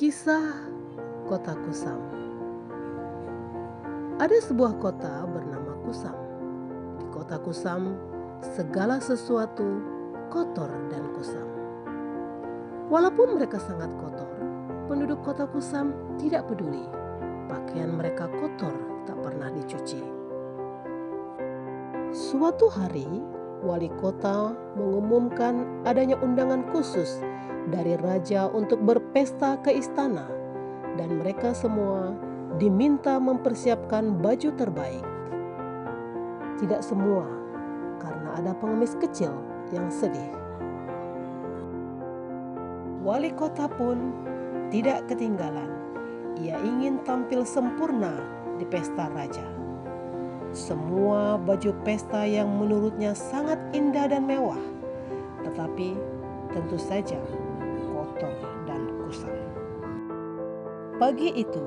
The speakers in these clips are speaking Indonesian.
Kisah Kota Kusam. Ada sebuah kota bernama Kusam. Di kota Kusam, segala sesuatu kotor dan kusam. Walaupun mereka sangat kotor, penduduk kota Kusam tidak peduli. Pakaian mereka kotor, tak pernah dicuci. Suatu hari, wali kota mengumumkan adanya undangan khusus dari raja untuk berpesta ke istana, dan mereka semua diminta mempersiapkan baju terbaik. Tidak semua, karena ada pengemis kecil yang sedih. Wali kota pun tidak ketinggalan. Ia ingin tampil sempurna di pesta raja. Semua baju pesta yang menurutnya sangat indah dan mewah, tetapi tentu saja kotor dan kusam. Pagi itu,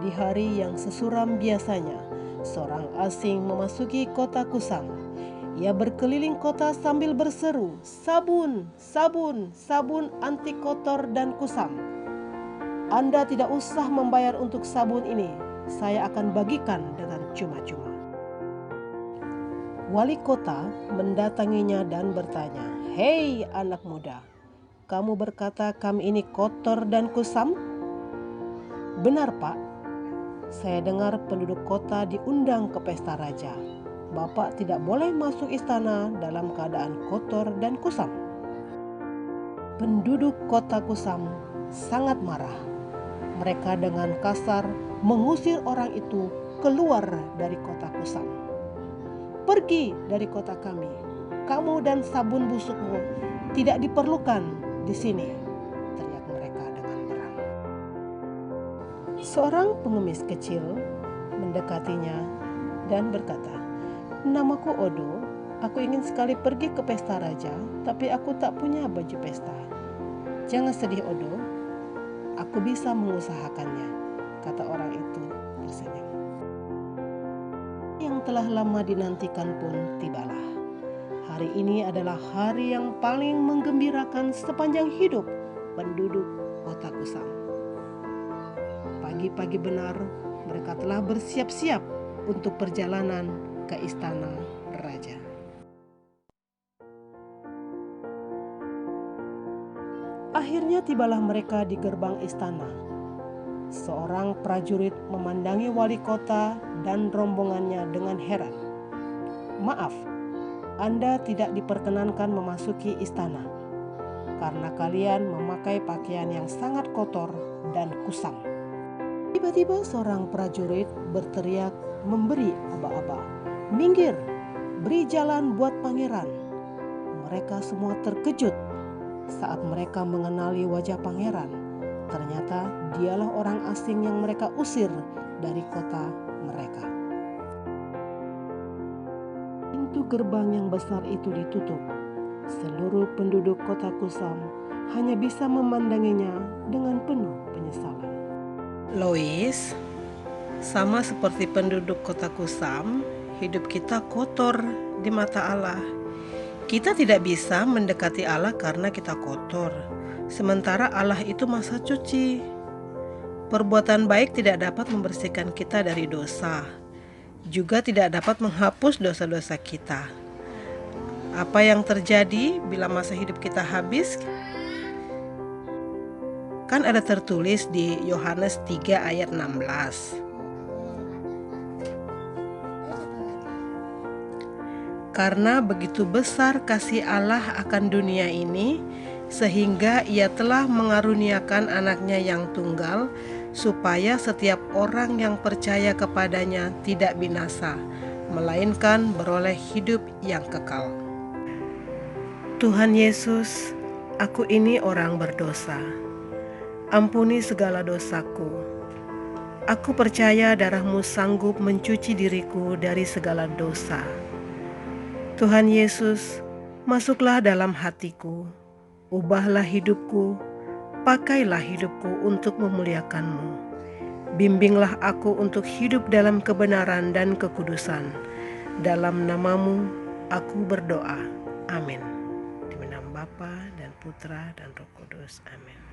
di hari yang sesuram biasanya, seorang asing memasuki kota Kusam. Ia berkeliling kota sambil berseru, "Sabun, sabun, sabun anti kotor dan kusam. Anda tidak usah membayar untuk sabun ini, saya akan bagikan dengan cuma-cuma." Wali kota mendatanginya dan bertanya, "Hei anak muda, kamu berkata kami ini kotor dan kusam?" "Benar, Pak. Saya dengar penduduk kota diundang ke pesta raja. Bapak tidak boleh masuk istana dalam keadaan kotor dan kusam." Penduduk kota Kusam sangat marah. Mereka dengan kasar mengusir orang itu keluar dari kota Kusam. "Pergi dari kota kami. Kamu dan sabun busukmu tidak diperlukan di sini," teriak mereka dengan berang. Seorang pengemis kecil mendekatinya dan berkata, "Namaku Odo, aku ingin sekali pergi ke pesta raja, tapi aku tak punya baju pesta." "Jangan sedih Odo, aku bisa mengusahakannya," kata orang itu tersenyum. Yang telah lama dinantikan pun tibalah. Hari ini adalah hari yang paling menggembirakan sepanjang hidup penduduk kota Kusam. Pagi-pagi benar, mereka telah bersiap-siap untuk perjalanan ke istana raja. Akhirnya tibalah mereka di gerbang istana. Seorang prajurit memandangi wali kota dan rombongannya dengan heran. "Maaf, Anda tidak diperkenankan memasuki istana karena kalian memakai pakaian yang sangat kotor dan kusam." Tiba-tiba seorang prajurit berteriak memberi aba-aba, "Minggir, beri jalan buat pangeran." Mereka semua terkejut saat mereka mengenali wajah pangeran. Ternyata dialah orang asing yang mereka usir dari kota mereka. Pintu gerbang yang besar itu ditutup. Seluruh penduduk kota Kusam hanya bisa memandanginya dengan penuh penyesalan. Lois, sama seperti penduduk kota Kusam, hidup kita kotor di mata Allah. Kita tidak bisa mendekati Allah karena kita kotor, sementara Allah itu Maha Suci. Perbuatan baik tidak dapat membersihkan kita dari dosa, juga tidak dapat menghapus dosa-dosa kita. Apa yang terjadi bila masa hidup kita habis? Kan ada tertulis di Yohanes 3 ayat 16. "Karena begitu besar kasih Allah akan dunia ini, sehingga ia telah mengaruniakan anaknya yang tunggal, supaya setiap orang yang percaya kepadanya tidak binasa, melainkan beroleh hidup yang kekal." Tuhan Yesus, aku ini orang berdosa. Ampuni segala dosaku. Aku percaya darah-Mu sanggup mencuci diriku dari segala dosa. Tuhan Yesus, masuklah dalam hatiku, ubahlah hidupku, pakailah hidupku untuk memuliakan-Mu. Bimbinglah aku untuk hidup dalam kebenaran dan kekudusan. Dalam nama-Mu aku berdoa. Amin. Di nama Bapa dan Putra dan Roh Kudus. Amin.